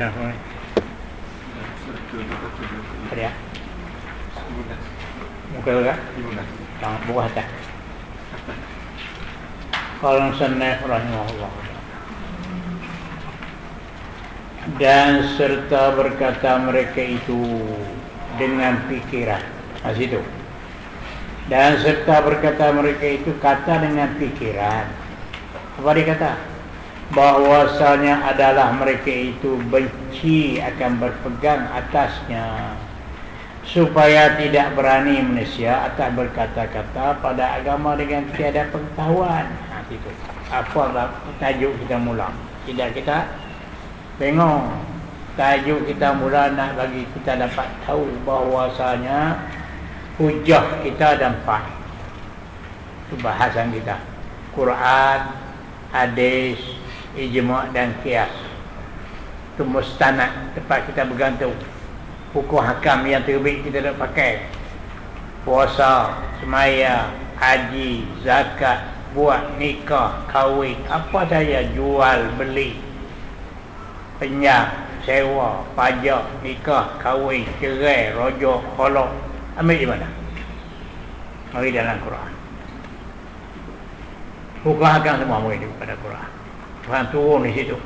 Mana pun. Ada. Muka juga. Buah atas. Kalau Musannaf rahimahullah. Dan serta berkata mereka itu dengan pikiran. Situ. Dan serta berkata mereka itu kata dengan pikiran. Apa dia kata? Bahwasanya adalah mereka itu benci akan berpegang atasnya, supaya tidak berani manusia atau berkata-kata pada agama dengan tiada pengetahuan. Itu apa tajuk kita mula. Tidak kita tengok tajuk kita mula nak bagi kita dapat tahu bahwasanya hujah kita ada 4. Itu bahasan kita. Quran, hadis, ijma' dan qiyas. Itu mustanad, tempat kita bergantung. Hukum hakam yang terbit kita dah pakai. Puasa, semaya, haji, zakat, buat nikah, kahwin, apa saja, jual, beli, pinjam, sewa, pajak, nikah, kahwin, cerai, rojok, kholok. Ambil di mana? Mari dalam Quran. Hukum hakam semua mari pada Quran. Tuhan turun di situ.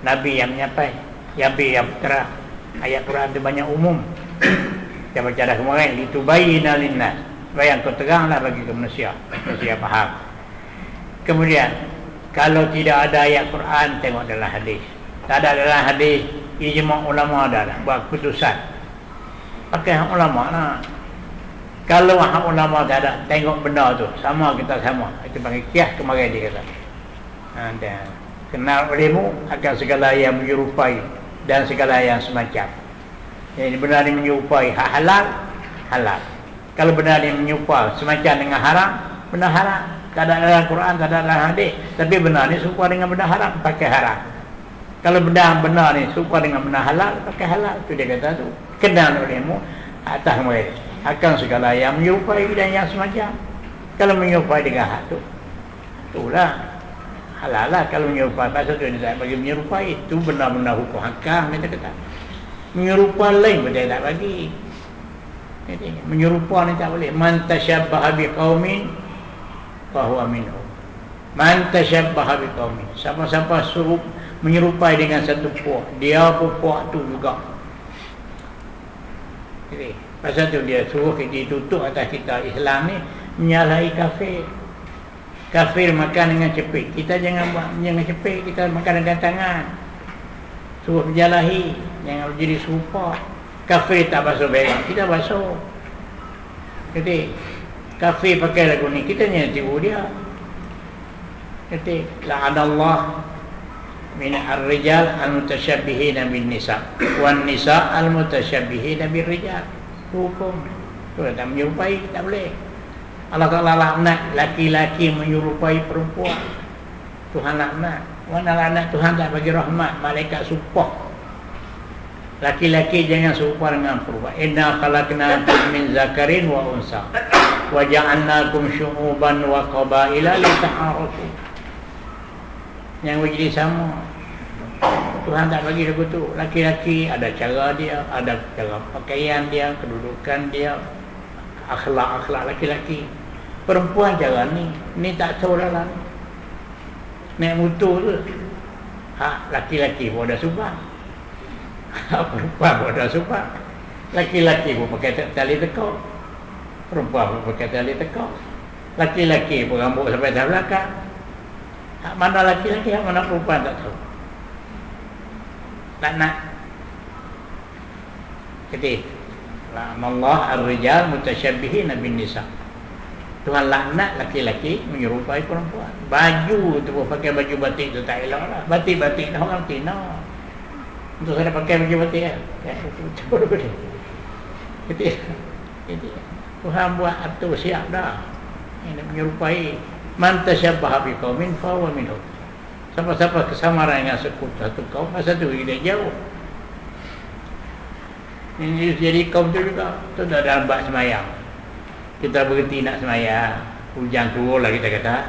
Nabi yang menyampai, Nabi yang terang. Ayat Quran itu banyak umum. Dia baca dah kemarin, litubayyina linnas. Supaya kau teranglah bagi manusia. Manusia faham. Kemudian, kalau tidak ada ayat Quran, tengok dalam hadis. Tak ada dalam hadis, ijma' ulama dah buat keputusan. Pakai hak ulama lah. Kalau hak ulama tak ada, tengok benda tu. Sama kita sama. Itu panggil qiyas kemarin dia kata. Dan kenal ilmu akan segala yang menyerupai dan segala yang semacam. Jadi benar yang menyerupai hak halal, halal. Kalau benar yang menyerupai semacam dengan haram, benar haram. Tak ada dalam Quran, tak ada dalam hadis. Tapi benar ni serupa dengan benar haram, pakai haram. Kalau benar ni serupa dengan benar halal, pakai halal. Itu dia kata tu. Kenal ilmu atas mereka akan segala yang menyerupai dan yang semacam. Kalau menyerupai dengan hak tu, itulah halal lah. Kalau menyerupai, pasal tu dia tak bagi menyerupai. Itu benar-benar hukum hakam dia kata. Menyerupai lain pun dia tak bagi. Jadi, menyerupai ni tak boleh. Man tashabbaha biqaumin fahuwa minhum. Man tashabbaha biqaumin. Siapa-siapa suruh menyerupai dengan satu puak, dia pun puak tu juga. Jadi, pasal tu dia suruh ditutup atas kita Islam ni menyalahi kafir. Kafir makan dengan cepik, kita jangan buat jangan cepik, kita makan dengan tangan. Suruh menjalahi, jangan jadi serupa. Kafir tak basuh berak, kita basuh. Jadi kafir pakai lagu ni, kita jangan tiru dia. Jadi la'anallah min ar-rijal al-mutashabbihin bin nisa wan nisa al-mutashabbihin bin rijal. Hukum tu tak menyerupai, tak boleh. Allah Ta'ala laknat laki-laki menyerupai perempuan. Tuhan laknat. Mana laknat Tuhan tak bagi rahmat, malaikat supah. Laki-laki jangan serupa dengan perempuan. Inna khalaqnakum min zakarin wa unsa wa ja'alnakum syu'uban wa qabaila lita'arafu. Yang jadi sama. Tuhan tak bagi lagu tu. Laki-laki ada cara dia, ada cara pakaian dia, kedudukan dia, akhlak-akhlak laki-laki. Perempuan cara ni tak tahu dalam naik motor tu. Laki-laki pun ada subang. Perempuan pun ada subang. Laki-laki pun pakai tali tekuk, perempuan pun pakai tali tekuk. Laki-laki pun rambut sampai dah belakang. Mana laki-laki, mana perempuan tak tahu. Tak nak. Jadi Allah ar-rijal mutashabbihin bin nisa. Tuhan laknat laki-laki menyerupai perempuan. Baju tu pun pakai baju batik tu tak elok lah. Batik-batik dah orang Cina. Untuk saya pakai baju batik kan. Betul dia. Jadi Tuhan buat atur siap dah. Ini menyerupai man tashabbaha biqaumin fahuwa minhum. Siapa-siapa kesamaran dengan satu kaum, masa tu dia jauh. Ini jadi kaum tu juga. Tu dah dalam bab semayang. Kita berhenti nak semayang, hujan turun lah kita kata,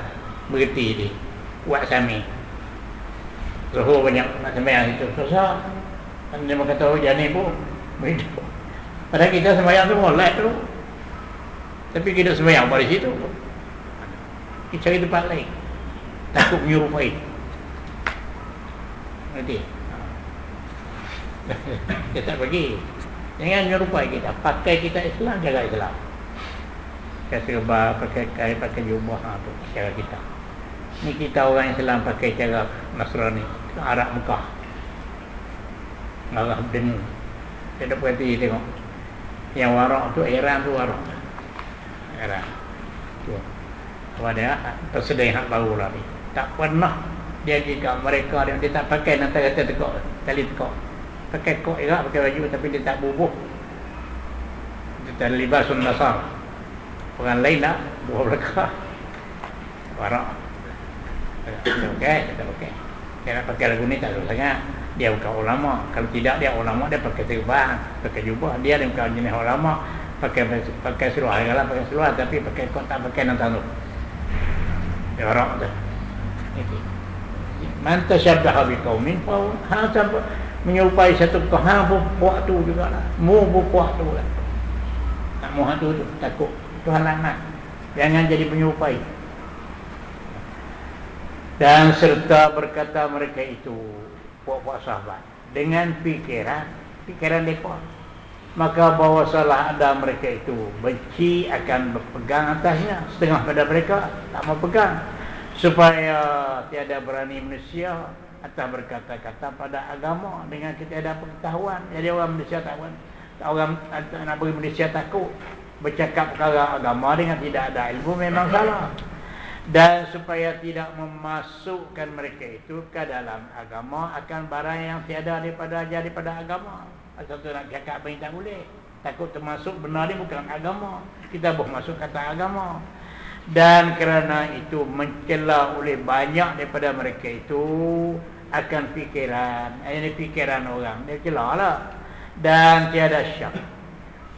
berhenti ni, buat sami. Zuhur banyak nak semayang situ, susah. Dia berkata, oh jani pun begitu. Padahal kita sembahyang tu molek tu. Tapi kita sembahyang pada situ. Kita cari tempat lain. Takut menyerupai. Nanti. Dia tak bagi. Jangan menyerupai kita. Pakai kita Islam, jaga Islam. Pakai serba, pakai kain, pakai jubah. Tu cara kita. Ni kita orang Islam pakai cara Nasrani. Arab Mekah. Ngarah deng. Saya dah perhati tengok. Yang warak tu Iran tu warak. Iran. Tu. Ada tersedai hak baru lah ni. Tak pernah dia jika mereka dia tak pakai nanti kata tekak, tali tekak. Pakai kok Irak, pakai baju tapi dia tak bubuh. Dia libasun nasar. Orang lain lah buah mereka. Warak. Tak pakai. Dia nak pakai lagu ni tak tahu sangat. Dia bukan ulama. Kalau tidak dia ulama, dia pakai serban, pakai jubah. Dia bukan jenis ulama, pakai seluar. Kalau pakai seluar tapi pakai kot tak pakai nanti tu. Dia orang tu. Man tashabbaha biqaumin fa hadza menyerupai satu kaum buat tu jugalah. Mu buat tu lah. Tak mau tu takut Tuhan laknat. Jangan jadi penyerupai. Dan serta berkata mereka itu puak-puak sahabat dengan pikiran mereka, maka bahawasalah ada mereka itu benci akan berpegang atasnya, setengah pada mereka tak mau pegang, supaya tiada berani manusia atas berkata-kata pada agama dengan tiada pengetahuan. Jadi orang Malaysia tak orang nak bagi Malaysia takut bercakap perkara agama dengan tidak ada ilmu memang salah. Dan supaya tidak memasukkan mereka itu ke dalam agama akan barang yang tiada daripada agama. Asal tu nak cakap apa yang tak boleh. Takut termasuk benar ni bukan agama. Kita boleh masuk kata agama. Dan kerana itu mencela oleh banyak daripada mereka itu akan fikiran. Ini fikiran orang. Dia celah lah. Dan tiada syak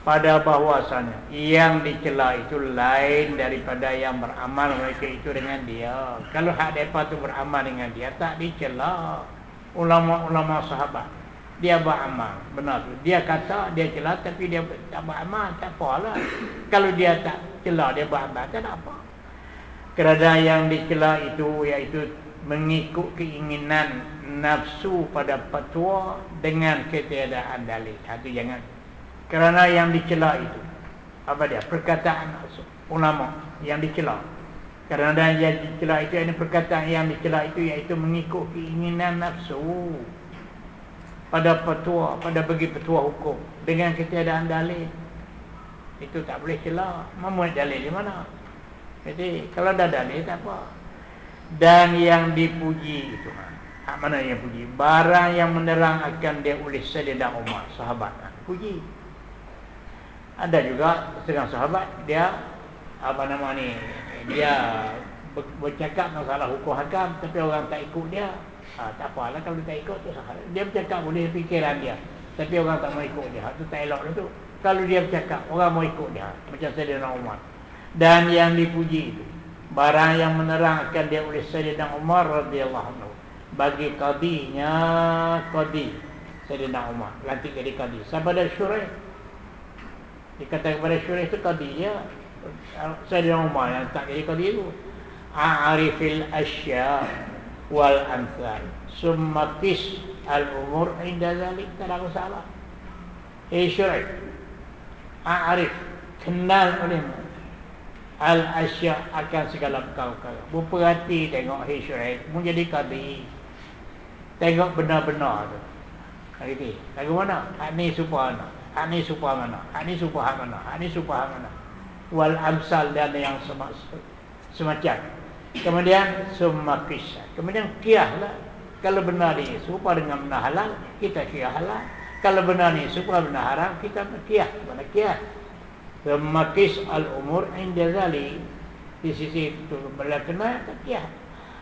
pada bahwasanya yang dicela itu lain daripada yang beramal mereka itu dengan dia. Kalau hak mereka tu beramal dengan dia, tak dicela. Ulama-ulama sahabat, dia beramal, benar tu. Dia kata dia cela tapi dia tak beramal, tak apalah. Kalau dia tak cela, dia beramal, tak ada apa. Kerana yang dicela itu iaitu mengikut keinginan nafsu pada fatwa dengan ketiadaan dalil. Itu jangan. Kerana yang dicela itu apa dia? Perkataan ulama yang dicela. Kerana yang dicela itu, ini perkataan yang dicela itu iaitu mengikut keinginan nafsu pada fatwa, pada bagi fatwa hukum dengan ketiadaan dalil. Itu tak boleh cela. Memuat dalil di mana? Jadi kalau ada dalil tak apa. Dan yang dipuji itu, mana yang puji? Barang yang menerang akan dia oleh Sayyidina Umar, sahabat. Puji. Ada juga setengah sahabat dia dia bercakap masalah hukum hakam tapi orang tak ikut dia. Tak apalah kalau dia tak ikut tu sahaja. Dia bercakap boleh fikiran dia tapi orang tak mau ikut dia. Itu tak elok tu. Kalau dia bercakap orang mau ikut dia macam Sayyidina Umar. Dan yang dipuji itu barang yang menerangkan dia oleh Sayyidina Umar radhiyallahu anhu bagi qadinya qadi Sayyidina Umar lantik jadi qadi. Sahabat Syuraih dikatakan kepada Syuraih itu qadi dia. Sayyidina Umar yang tak jadi qadi itu. A'rifil asya wal amsal summa qis al-umur inda zalik. Tak ada masalah. Syuraih, a'rif, kenal olehmu al-asya akan segala perkara. Berperhati tengok Syuraih, mu jadi qadi. Tengok benar-benar tu. Hari lagu mana? Ni subhana. Hak ni supah mana? Hak ni supah mana? Hak ni supah mana? Wal amsal dan yang semacam. Kemudian summa qis. Kemudian qiyaslah. Kalau benar ni supah dengan benar halal, kita qiyas halal. Kalau benar ni supah benar haram, kita qiyas. Mana qiyas? Summa qis al-umur inda zali. Di sisi itu bila kenal tak qiyas.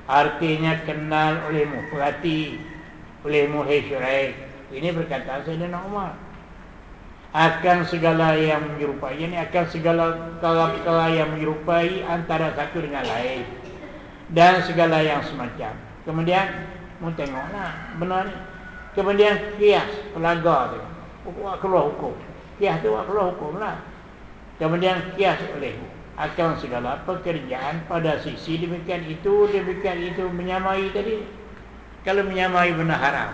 Artinya kenal olehmu, perhati olehmu Syuraih. Ini berkata Sayyidina Umar. Akan segala yang menyerupai, ini akan segala perkara yang menyerupai antara satu dengan lain dan segala yang semacam. Kemudian mu tengoklah benar ni Kemudian kias, pelaga tu. Buat keluar hukum. Kias tu buat keluar hukum lah. Kemudian kias oleh akan segala pekerjaan pada sisi demikian itu menyamai tadi. Kalau menyamai benda haram,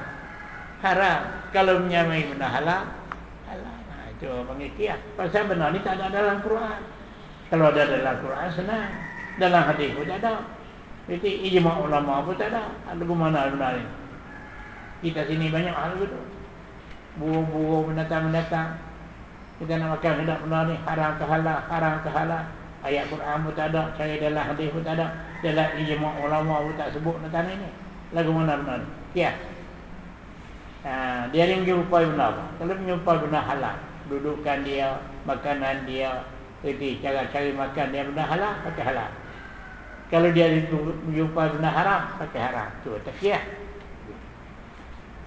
haram. Kalau menyamai benda halal, halal. Nah, itu panggil kias. Pasal benda ni tak ada dalam Quran. Kalau ada dalam Quran senang. Dalam hadis pun tak ada. Jadi ijma' ulama pun tak ada. Ada mana benda ni? Kita sini banyak hal begitu. Burung-burung binatang-binatang. Kita nak makan hendak benda ni haram ke halal, haram ke halal. Ayat Quran pun tak ada, saya dalam hadis pun tak ada. Dalam ijma' ulama pun tak sebut tentang ini. Lagu mana benda ni? Kias. Dia yang menyerupai benda apa? Kalau menyerupai benda halal, dudukan dia, makanan dia, jadi cara cari makan dia benda halal, pakai halal. Kalau dia menyerupai benda haram, pakai haram. Tu tak kias.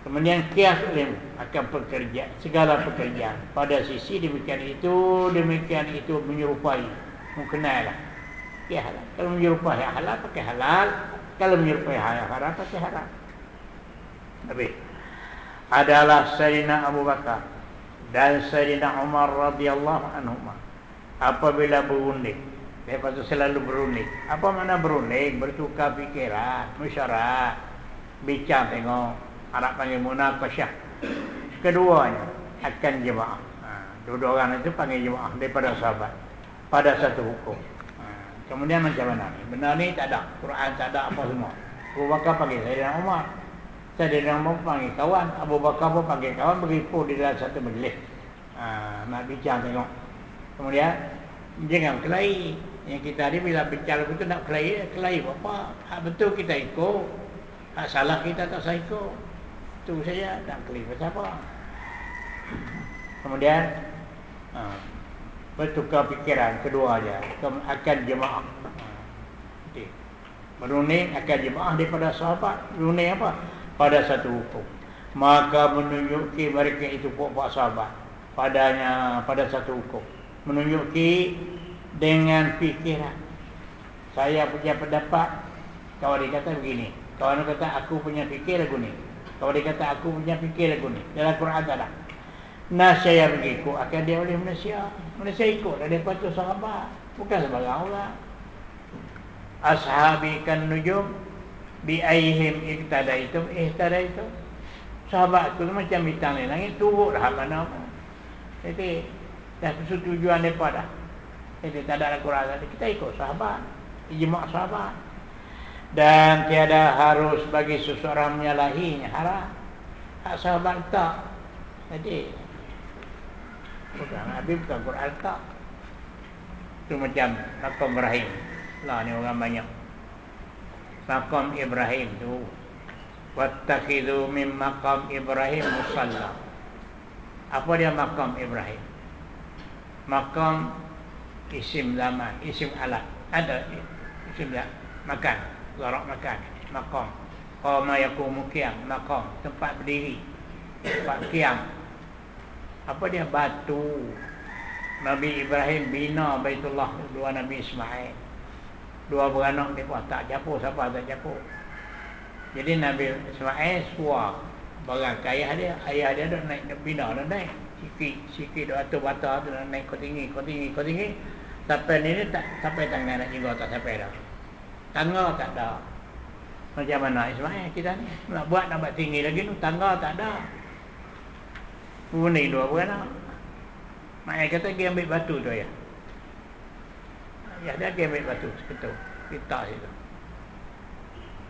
Kemudian kias ilmu akan pekerja, segala pekerjaan pada sisi demikian itu menyerupai, mengenal lah. Kias halal. Kalau menyerupai halal, pakai halal. Kalau menyerupai haram, pakai haram. Tapi adalah Sayyidina Abu Bakar dan Sayyidina Umar radhiyallahu anhuma apabila berunding. Lepas tu selalu berunding. Apa makna berunding? Bertukar fikiran, musyawarah, bincang tengok. Arab panggil munaqasyah. Keduanya akan jemaah. Dua orang itu panggil jemaah daripada sahabat pada satu hukum. Kemudian macam mana ni? Benar ni tak ada. Quran tak ada apa semua. Abu Bakar panggil Sayyidina Umar. Sayyidina Umar panggil kawan. Abu Bakar pun panggil kawan. Berhimpun di dalam satu majlis. Nak bincang tengok. Kemudian jangan kelahi. Yang kita ni bila bincang begitu nak kelahi. Kelahi apa? Hak betul kita ikut. Hak salah kita tak saya ikut. Itu saja. Tak kelahi pasal apa. Kemudian bertukar fikiran kedua aja akan jemaah. Berunding akan jemaah daripada sahabat. Berunding apa? Pada satu hukum. Maka menunjuki mereka itu puak-puak sahabat padanya pada satu hukum. Menunjuki dengan fikiran. Saya punya pendapat. Kawan dia kata begini. Kawan dia kata aku punya fikir lagu ni. Kawan dia kata aku punya fikir lagu ni. Dalam Quran tak ada. Nasya begitu akan dia oleh manusia. Manusia ikut daripada tu sahabat. Bukan sebarang orang. Ashabi kan nujum bi aihim iktadaitum ihtadaitum. Sahabat tu macam bintang di langit turut dah mana apa. Jadi dah persetujuan daripada. Jadi tak ada Al-Quran tadi kita ikut sahabat. Ijma' sahabat. Dan tiada harus bagi seseorang menyalahinya haram. Hak sahabat tak. Jadi bukan Nabi, bukan Quran tak. Itu macam Maqam Ibrahim. Lah ni orang banyak. Maqam Ibrahim tu. Wattakhidhu min maqam Ibrahim musalla. Apa dia Maqam Ibrahim? Maqam isim zaman, isim alat. Ada isim makan, garak makan, maqam. Qama yaqumu qiyam, maqam, tempat berdiri. Tempat qiyam. Apa dia? Batu. Nabi Ibrahim bina Baitullah, dua Nabi Ismail. Dua beranak dia pun tak capur, siapa tak capur. Jadi Nabi Ismail suar barang ke ayah dia dah naik bina, dah naik. Sikit dah batu-batu tu dah naik kau tinggi. Sampai ni tak sampai tangan nak juga tak sampai dah. Tangga tak ada. Macam mana Ismail kita ni? Nak buat tinggi lagi tu, tangga tak ada. Ni dua beranak. Mak kata dia ambil batu tu ya. Ya dia ambil batu seketul. Kita situ.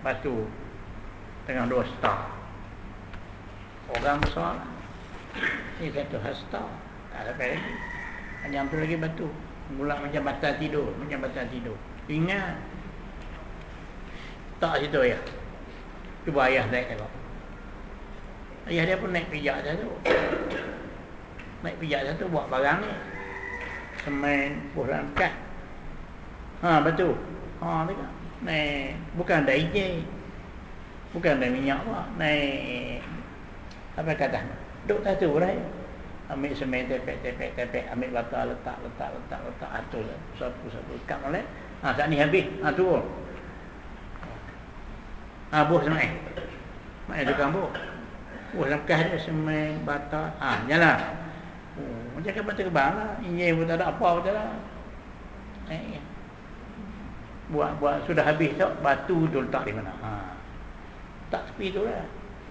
Batu dengan 2 star. Orang besar lah. Ini satu hasta. Tak sampai lagi. Hanya tu lagi batu. Mula macam batal tidur. Ingat. Tak situ ya. Cuba ayah naik tengok. Ayah dia pun naik pijak satu. Naik pijak satu buat barang ni. Semen, bulan kat. Betul. Dekat. Naik. Bukan ada ijin. Bukan ada minyak apa. Naik. Apa kata? Duk satu berai. Ambil semen tepek. Ambil bata letak. Atur. Sapu. Kat molek. Saat ni habis. Turun. Buh semen. Mak tukang buh. Oh, langkah dia semen, batak. Jalan. Oh, macam kapal terbang lah. Injil pun tak ada apa pun tak ada. Buat sudah habis tu, batu tu letak di mana? Tak tepi tu lah.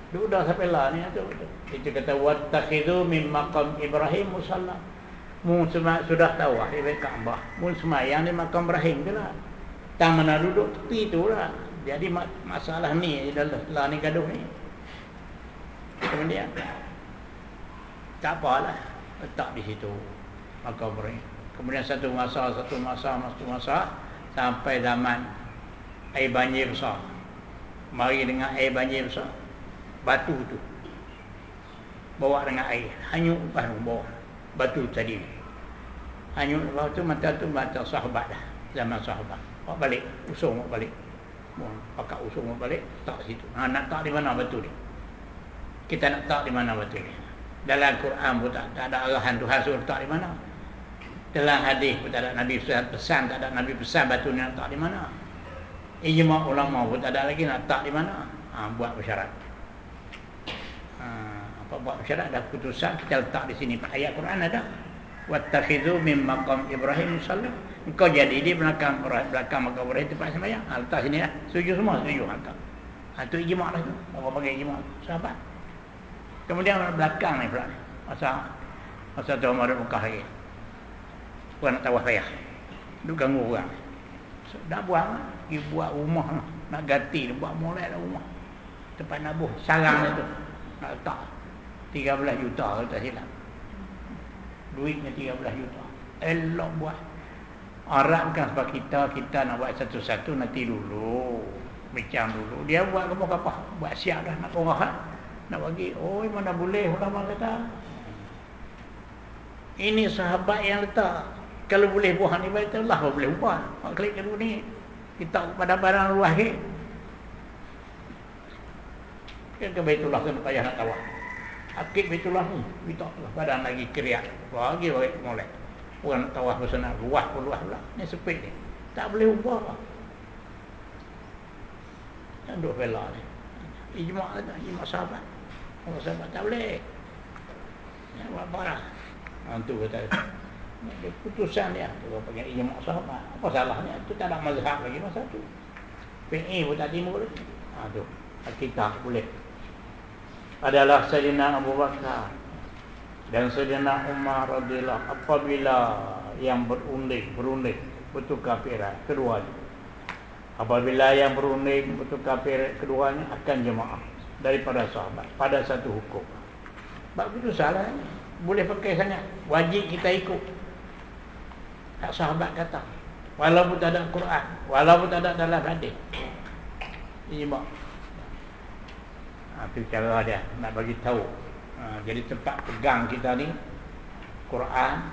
Dia dah sampai lah ni tu. Itu kata wattakhidhu min maqam Ibrahim musalla. Mu sudah tahu di Kaabah. Mu semayang di makam Ibrahim tu lah. Tang mana duduk tepi tu lah. Jadi masalah ni lah ni gaduh ni. Kemudian tak apalah, letak di situ makam Ibrahim. Kemudian satu masa sampai zaman air banjir besar. Mari dengan air banjir besar, batu tu bawa dengan air, hanyut baru bawah batu tadi. Hanyut lepas tu mata sahabat dah. Zaman sahabat. Bawa balik, usung bawa balik. Pakai usung bawa balik, tak situ. Nak tak di mana batu ni? Kita nak tak di mana batu ni? Dalam Quran pun tak ada arahan Tuhan suruh tak di mana. Dalam hadis pun tak ada Nabi pesan, tak ada Nabi pesan batu ni nak tak di mana. Ijma' ulama pun tak ada lagi nak tak di mana. Buat bersyarat. Apa buat bersyarat? Ada putusan kita letak di sini. Ayat Quran ada. Wattakhidhu min maqam Ibrahim musalla. Engkau jadi di belakang makam Ibrahim tempat sembahyang. Letak sini lah. Setuju semua, setuju. Itu ijma' lah tu. Apa panggil ijma'? Sahabat. Kemudian belakang ni pula. Masa tu Umar Mekah lagi. Orang nak tawaf payah. Duk ganggu orang. Dah buang, pergi buat rumah lah. Nak ganti, buat molek lah rumah. Tempat nabuh, sarang tu. Nak letak 13 juta kalau tak silap. Duitnya 13 juta. Elok buat. Arab kan sebab kita nak buat satu-satu nanti dulu. Bincang dulu. Dia buat apa-apa. Buat siap dah nak orang. Nak bagi. Oh, mana boleh ulama kata. Ini sahabat yang letak. Kalau boleh buah ni baik Allah boleh buat. Mak klik dulu ni. Kita pada barang luar ke. Ke Baitullah kan payah nak tawaf. Akik Baitullah ni. Baitullah badan lagi keriak. Bagi molek. Orang nak tawaf bersana luah pula. Ni sepit ni. Tak boleh ubah. Yang duk bela ni. Ijma' ada. Ijma' sahabat. Orang sahabat tak boleh. Ya, buat parah. Itu kata. Putusan dia. Dia panggil ijma' sahabat. Apa salahnya? Itu tak ada mazhab lagi masa tu. PE pun tak timur lagi. Itu. Kita boleh. Adalah Sayyidina Abu Bakar dan Sayyidina Umar radhiyallahu apabila yang berunding bertukar pikiran keduanya. Apabila yang berunding bertukar pikiran keduanya akan jemaah daripada sahabat pada satu hukum. Sebab itu salah. Boleh pakai sangat. Wajib kita ikut. Tak sahabat kata. Walaupun tak ada Quran, walaupun tak ada dalam hadis. Ijma'. Itu cara dia nak bagi tahu. Jadi tempat pegang kita ni Quran,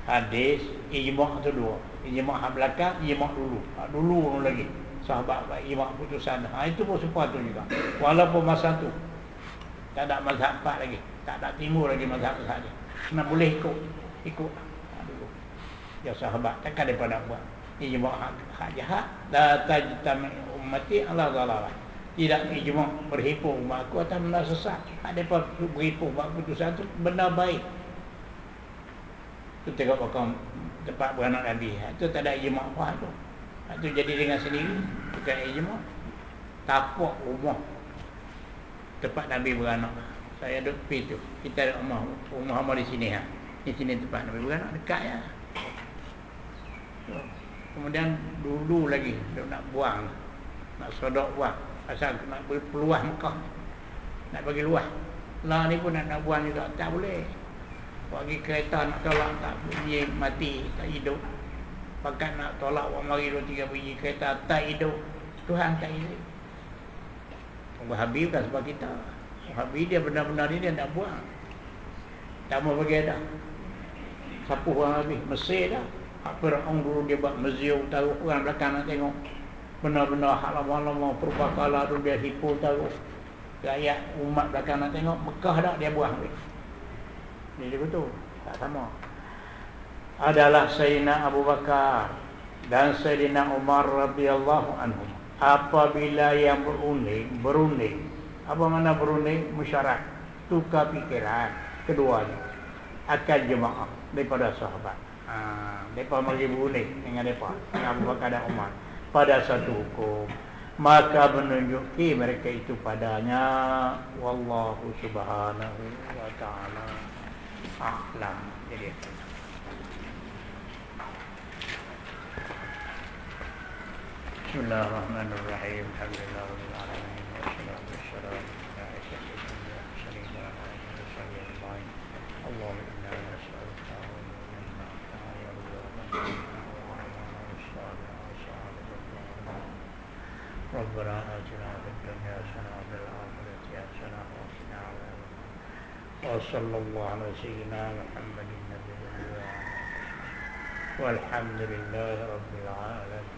hadis, ijma' tu dua. Ijma' hak belakang, ijma' dulu. Dulu lagi sahabat ijma' putusan. Itu pun sepatut juga. Walaupun masa tu tak ada mazhab empat lagi, tak ada timur lagi mazhab sahaja. Nak boleh ikut dulu. Ya sahabat takkan daripada buat ijma' hak jahat la tajtami ummati ala dhalalah. Tidak ijma' berhimpun umat aku atas benda sesat. Ada apa berhimpun buat putusan tu benda baik. Tu tengok pakam tempat beranak Nabi. Itu tak ada ijma' apa tu. Itu jadi dengan sendiri bukan ijma'. Tapak rumah tempat Nabi beranak. Saya duduk pergi tu. Kita ada rumah di sini Di sini tempat Nabi beranak dekat ya. Kemudian dulu lagi dia nak buang, nak sodok buang. Asal nak peluah Mekah, nak bagi luah. Lah ni pun nak buang juga tak boleh. Bagi kereta nak tolak tak bunyi mati tak hidup. Pakat nak tolak orang mari 2-3 biji kereta tak hidup. Tuhan tak hidup. Wahabi bukan sebab kita. Wahabi dia benar-benar dia nak buang. Tak mau bagi dah. Sapu orang habis Mesir dah. Apa orang dulu dia buat muzium taruh orang belakang nak tengok. Benar-benar hak lama-lama perbakala tu dia hipo taruh. Rakyat umat belakang nak tengok. Mekah dah dia buang. Jadi betul. Tak sama. Adalah Sayyidina Abu Bakar dan Sayyidina Umar radhiyallahu anhum. Apabila yang berunding. Apa makna berunding? Musyarat. tukar pikiran keduanya akan jemaah daripada sahabat. Mereka bagi boleh dengan mereka, dengan Abu Bakar dan Umar pada satu hukum, maka menunjuki mereka itu padanya. Wallahu subhanahu wa ta'ala a'lam. Jadi Bismillahirrahmanirrahim. Alhamdulillahirabbil alamin. Wassalatu wassalamu ala asyrafil mursalin wa ala alihi wa sahbihi ajma'in. Allahumma inna nas'aluka wa ربنا آتنا في الدنيا حسنة وفي الآخرة حسنة وقنا عذاب النار وصلى الله على سيدنا محمد النبي والحمد لله رب العالمين.